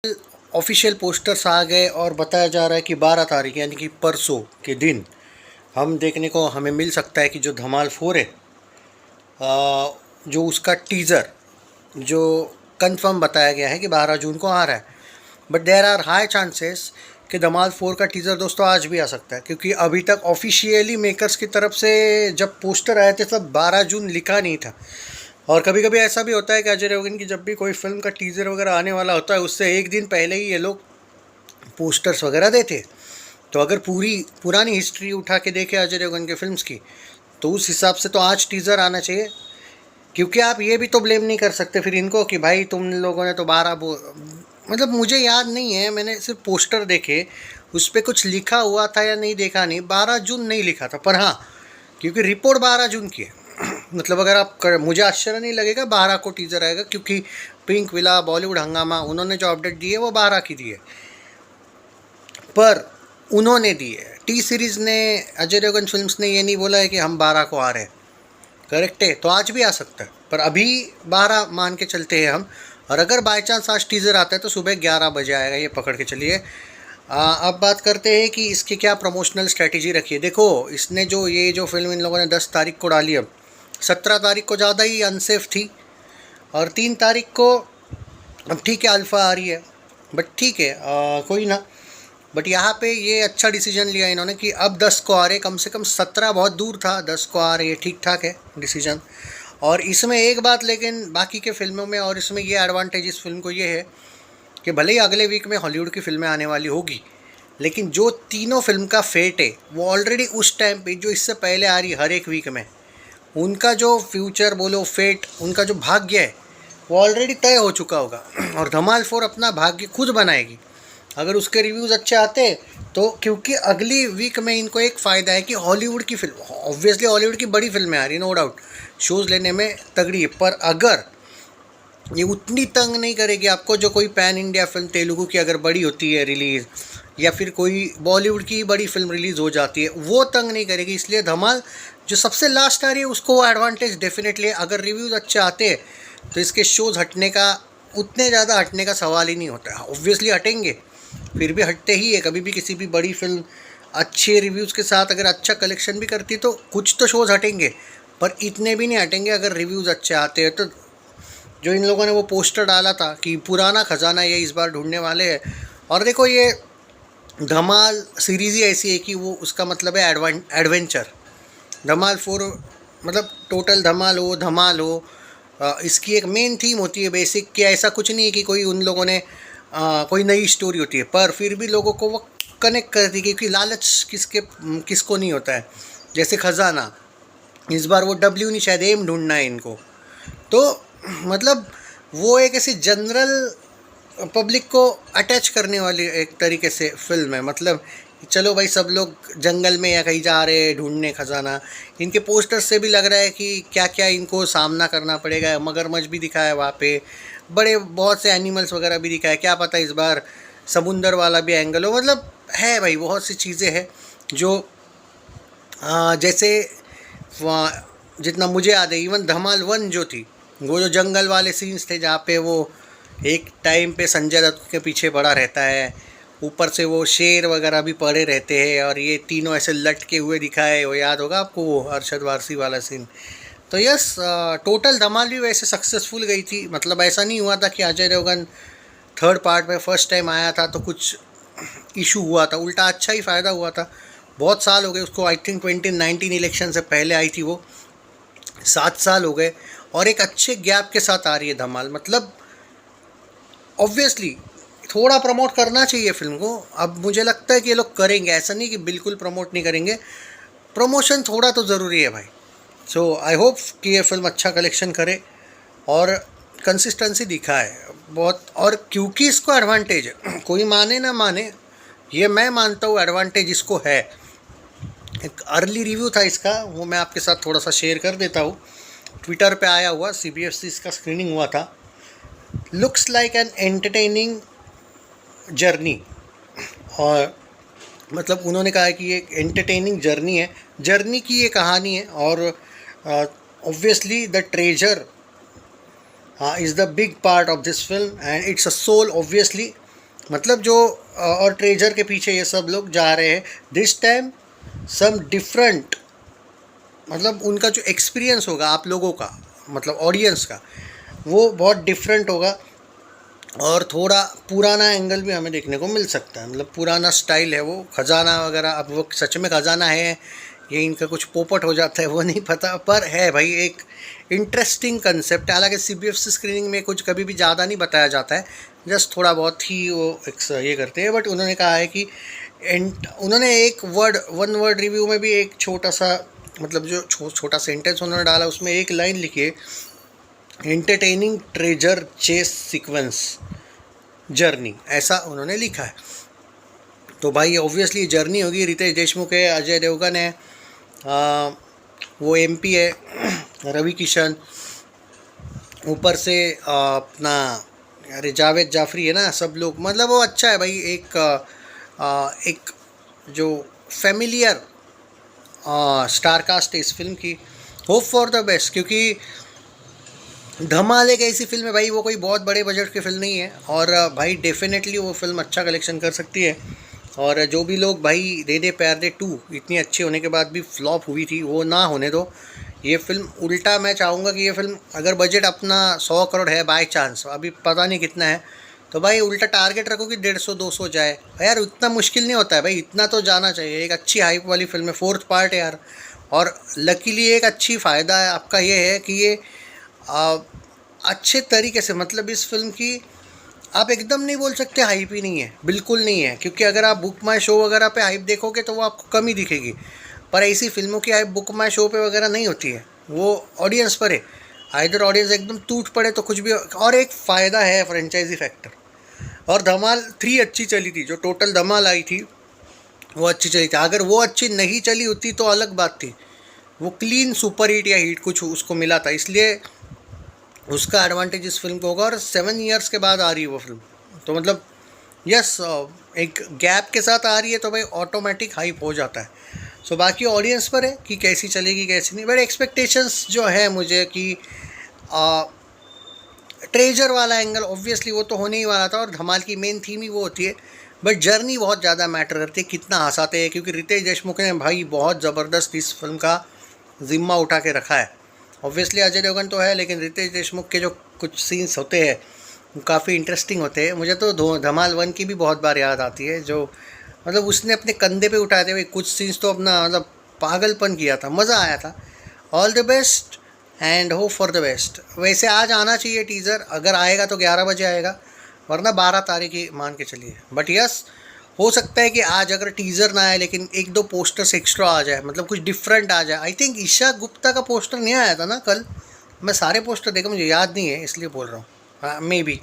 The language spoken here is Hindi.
ऑफिशियल पोस्टर्स आ गए और बताया जा रहा है कि 12 तारीख यानी कि परसों के दिन हम देखने को हमें मिल सकता है कि जो धमाल 4 है, जो उसका टीज़र जो कंफर्म बताया गया है कि 12 जून को आ रहा है। But there are high chances कि धमाल 4 का टीज़र दोस्तों आज भी आ सकता है, क्योंकि अभी तक ऑफिशियली मेकर्स की तरफ से जब पोस्टर आए थे तब 12 जून लिखा नहीं था। और कभी कभी ऐसा भी होता है कि अजय देवगन की जब भी कोई फिल्म का टीज़र वगैरह आने वाला होता है उससे एक दिन पहले ही ये लोग पोस्टर्स वगैरह देते। तो अगर पुरानी हिस्ट्री उठा के देखें अजय देवगन के फिल्म्स की, तो उस हिसाब से तो आज टीज़र आना चाहिए। क्योंकि आप ये भी तो ब्लेम नहीं कर सकते फिर इनको कि भाई तुम लोगों ने तो 12 मतलब मुझे याद नहीं है, मैंने सिर्फ पोस्टर देखे, उस पर कुछ लिखा हुआ था या नहीं देखा नहीं, 12 जून नहीं लिखा था। पर हाँ, क्योंकि रिपोर्ट 12 जून की है मतलब अगर आप मुझे आश्चर्य नहीं लगेगा 12 को टीज़र आएगा, क्योंकि पिंक विला, बॉलीवुड हंगामा, उन्होंने जो अपडेट दी है वो 12 की दी है। पर उन्होंने दी है, टी सीरीज़ ने, अजय देवगन फिल्म्स ने ये नहीं बोला है कि हम 12 को आ रहे हैं। करेक्ट है, तो आज भी आ सकता है, पर अभी 12 मान के चलते हैं हम। और अगर बाई चांस आज टीज़र आता है तो सुबह 11 बजे आएगा, ये पकड़ के चलिए। अब बात करते हैं कि इसकी क्या प्रमोशनल स्ट्रेटजी रखी है। देखो, इसने जो फिल्म इन लोगों ने 10 तारीख को डाली, अब 17 तारीख को ज़्यादा ही अनसेफ थी, और 3 तारीख को अब ठीक है अल्फ़ा आ रही है, बट ठीक है कोई ना। बट यहाँ पे ये अच्छा डिसीजन लिया इन्होंने कि अब 10 को आ रहे, कम से कम 17 बहुत दूर था, 10 को आ रही है, ठीक ठाक है डिसीजन। और इसमें एक बात लेकिन बाकी के फिल्मों में, और इसमें ये एडवांटेज इस फिल्म को ये है कि भले ही अगले वीक में हॉलीवुड की फिल्में आने वाली होगी, लेकिन जो तीनों फिल्म का फेट है वो ऑलरेडी उस टाइम पे जो इससे पहले आ रही हर एक वीक में, उनका जो फ्यूचर बोलो फेट, उनका जो भाग्य है वो ऑलरेडी तय हो चुका होगा। और धमाल 4 अपना भाग्य खुद बनाएगी अगर उसके रिव्यूज़ अच्छे आते। तो क्योंकि अगली वीक में इनको एक फ़ायदा है कि हॉलीवुड की फिल्म, ऑब्वियसली हॉलीवुड की बड़ी फिल्में आ रही, नो डाउट, शोज़ लेने में तगड़ी है, पर अगर ये उतनी तंग नहीं करेगी आपको जो कोई पैन इंडिया फिल्म तेलुगु की अगर बड़ी होती है रिलीज़, या फिर कोई बॉलीवुड की बड़ी फिल्म रिलीज़ हो जाती है, वो तंग नहीं करेगी। इसलिए धमाल जो सबसे लास्ट आ रही है उसको वो एडवांटेज डेफिनेटली, अगर रिव्यूज़ अच्छे आते हैं तो इसके शोज़ हटने का, उतने ज़्यादा हटने का सवाल ही नहीं होता है। ऑब्वियसली हटेंगे, फिर भी हटते ही है, कभी भी किसी भी बड़ी फिल्म अच्छे रिव्यूज़ के साथ अगर अच्छा कलेक्शन भी करती तो कुछ तो शोज़ हटेंगे, पर इतने भी नहीं हटेंगे अगर रिव्यूज़ अच्छे आते हैं। तो जो इन लोगों ने वो पोस्टर डाला था कि पुराना खजाना ये इस बार ढूंढने वाले हैं, और देखो ये धमाल सीरीज़ ही ऐसी है कि वो उसका मतलब है एडवेंचर। धमाल 4 मतलब टोटल धमाल हो, इसकी एक मेन थीम होती है बेसिक, कि ऐसा कुछ नहीं है कि कोई उन लोगों ने कोई नई स्टोरी होती है, पर फिर भी लोगों को वो कनेक्ट करती है, क्योंकि लालच किसको नहीं होता है। जैसे खजाना, इस बार वो डब्ल्यू नहीं, शायद एम ढूंढना है इनको। तो मतलब वो एक ऐसी जनरल पब्लिक को अटैच करने वाली एक तरीके से फिल्म है। मतलब चलो भाई, सब लोग जंगल में या कहीं जा रहे हैं ढूंढने खजाना, इनके पोस्टर से भी लग रहा है कि क्या क्या इनको सामना करना पड़ेगा। मगरमच्छ भी दिखा है वहाँ पे, बड़े बहुत से एनिमल्स वगैरह भी दिखा है, क्या पता इस बार समुंदर वाला भी एंगल हो। मतलब है भाई, बहुत सी चीज़ें हैं जो जैसे जितना मुझे याद है, इवन धमाल 1 जो थी, वो जो जंगल वाले सीन्स थे जहाँ पे वो एक टाइम पे संजय दत्त के पीछे पड़ा रहता है, ऊपर से वो शेर वगैरह भी पड़े रहते हैं, और ये तीनों ऐसे लटके हुए दिखाए, वो याद होगा आपको, वो अरशद वारसी वाला सीन। तो यस, टोटल धमाल भी वैसे सक्सेसफुल गई थी। मतलब ऐसा नहीं हुआ था कि अजय देवगन थर्ड पार्ट में फर्स्ट टाइम आया था तो कुछ इशू हुआ था, उल्टा अच्छा ही फ़ायदा हुआ था। बहुत साल हो गए उसको, आई थिंक 2019 इलेक्शन से पहले आई थी वो, 7 साल हो गए, और एक अच्छे गैप के साथ आ रही है धमाल। मतलब ऑब्वियसली थोड़ा प्रमोट करना चाहिए फिल्म को। अब मुझे लगता है कि ये लोग करेंगे, ऐसा नहीं कि बिल्कुल प्रमोट नहीं करेंगे, प्रमोशन थोड़ा तो ज़रूरी है भाई। सो आई होप कि ये फिल्म अच्छा कलेक्शन करे और कंसिस्टेंसी दिखाए बहुत। और क्योंकि इसको एडवांटेज है, कोई माने ना माने, ये मैं मानता हूँ एडवांटेज इसको है। एक अर्ली रिव्यू था इसका, वो मैं आपके साथ थोड़ा सा शेयर कर देता हूँ। ट्विटर पे आया हुआ, CBFC इसका स्क्रीनिंग हुआ था। Looks like an entertaining journey, और मतलब उन्होंने कहा है कि ये एंटरटेनिंग जर्नी है, जर्नी की ये कहानी है। और obviously the treasure is the big part of this film and it's a soul obviously. मतलब जो और ट्रेजर के पीछे ये सब लोग जा रहे हैं दिस टाइम सम डिफरेंट, मतलब उनका जो एक्सपीरियंस होगा आप लोगों का, मतलब ऑडियंस का, वो बहुत डिफरेंट होगा और थोड़ा पुराना एंगल भी हमें देखने को मिल सकता है। मतलब पुराना स्टाइल है वो, खजाना वगैरह, अब वो सच में खजाना है ये इनका कुछ पोपट हो जाता है वो नहीं पता, पर है भाई एक इंटरेस्टिंग कंसेप्ट है। हालांकि CBFC स्क्रीनिंग में कुछ कभी भी ज़्यादा नहीं बताया जाता है, जस्ट थोड़ा बहुत ही वो ये करते हैं। बट उन्होंने कहा है कि उन्होंने एक वर्ड, वन वर्ड रिव्यू में भी एक छोटा सा, मतलब जो छोटा सेंटेंस उन्होंने डाला उसमें एक लाइन लिखी है, entertaining treasure chess sequence journey, ऐसा उन्होंने लिखा है। तो भाई ऑब्वियसली जर्नी होगी। रितेश देशमुख है, अजय देवगन है, वो MP है, रवि किशन, ऊपर से अपना अरे जावेद जाफरी है ना, सब लोग, मतलब वो अच्छा है भाई। एक जो फेमिलियर स्टार कास्ट है इस फिल्म की। होप फॉर द बेस्ट, क्योंकि धमाल एक ऐसी फिल्म है भाई, वो कोई बहुत बड़े बजट की फिल्म नहीं है, और भाई डेफिनेटली वो फिल्म अच्छा कलेक्शन कर सकती है। और जो भी लोग भाई दे दे प्यार दे 2 इतनी अच्छी होने के बाद भी फ्लॉप हुई थी, वो ना होने दो। ये फिल्म उल्टा मैं चाहूँगा कि ये फिल्म अगर बजट अपना 100 करोड़ है बाय चांस, अभी पता नहीं कितना है, तो भाई उल्टा टारगेट रखो कि 150-200 जाए यार। इतना मुश्किल नहीं होता है भाई, इतना तो जाना चाहिए। एक अच्छी हाइप वाली फिल्म है, 4th पार्ट है यार। और लकीली एक अच्छी फ़ायदा है आपका ये है कि ये आ, अच्छे तरीके से, मतलब इस फिल्म की आप एकदम नहीं बोल सकते हाइप ही नहीं है, बिल्कुल नहीं है। क्योंकि अगर आप बुक माई शो वगैरह पे हाइप देखोगे तो वो आपको कम ही दिखेगी, पर ऐसी फिल्मों की हाइप बुक माई शो पे वगैरह नहीं होती है, वो ऑडियंस पर है। आइदर ऑडियंस एकदम टूट पड़े तो कुछ भी। और एक फ़ायदा है फ्रेंचाइजी फैक्टर। और धमाल 3 अच्छी चली थी, जो टोटल धमाल आई थी वो अच्छी चली थी। अगर वो अच्छी नहीं चली होती तो अलग बात थी, वो क्लीन सुपर हिट या हिट कुछ उसको मिला था, इसलिए उसका एडवांटेज इस फिल्म को होगा। और 7 ईयर्स के बाद आ रही है वो फिल्म, तो मतलब यस, एक गैप के साथ आ रही है तो भाई ऑटोमेटिक हाइप हो जाता है। सो बाकी ऑडियंस पर है कि कैसी चलेगी कैसी नहीं। बट एक्सपेक्टेशंस जो है मुझे कि ट्रेजर वाला एंगल ऑब्वियसली वो तो होने ही वाला था, और धमाल की मेन थीम ही वो होती है। बट जर्नी बहुत ज़्यादा मैटर करती है, कितना हंसाते हैं, क्योंकि रितेश देशमुख ने भाई बहुत ज़बरदस्त इस फिल्म का ज़िम्मा उठा के रखा है। ऑब्वियसली अजय देवगन तो है, लेकिन रितेश देशमुख के जो कुछ सीन्स होते हैं वो काफ़ी इंटरेस्टिंग होते हैं। मुझे तो धमाल 1 की भी बहुत बार याद आती है, जो मतलब उसने अपने कंधे पे उठाते हुए कुछ सीन्स तो अपना मतलब पागलपन किया था, मज़ा आया था। All the best and hope for the best. वैसे आज आना चाहिए टीज़र, अगर आएगा तो 11 बजे आएगा, वरना 12 तारीख ही मान के चलिए। बट यस, हो सकता है कि आज अगर टीज़र ना आए लेकिन 1-2 पोस्टर्स एक्स्ट्रा आ जाए, मतलब कुछ डिफरेंट आ जाए। आई थिंक ईशा गुप्ता का पोस्टर नहीं आया था ना कल, मैं सारे पोस्टर देखा, मुझे याद नहीं है इसलिए बोल रहा हूँ, मे बी।